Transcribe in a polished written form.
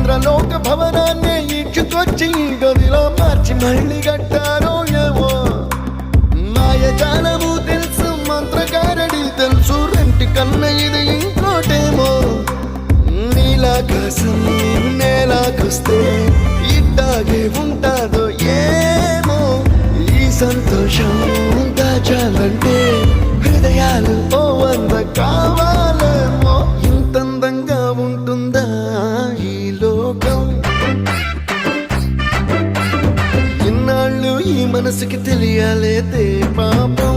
ఇంద్రలోక భవనాన్ని ఈడ్చుకొచ్చి గదిలో మార్చి మళ్ళీ కట్టారో ఏమో మాయజాలము తెలుసు మంత్రగారడి తెలుసు రెంటి కన్న ఇది ఇంకోటేమో నీలాకాశం నేలాకొస్తే ఇట్టాగే ఉంటాదో ఏమో ఈ సంతోషం దాచాలంటే హృదయాలు ఓ వంద కావాలేమో ఇంతందంగా ఉంటుందా ఈ లోకం ఇన్నాళ్ళు ఈ మనసుకి తెలియాలేదే పాపం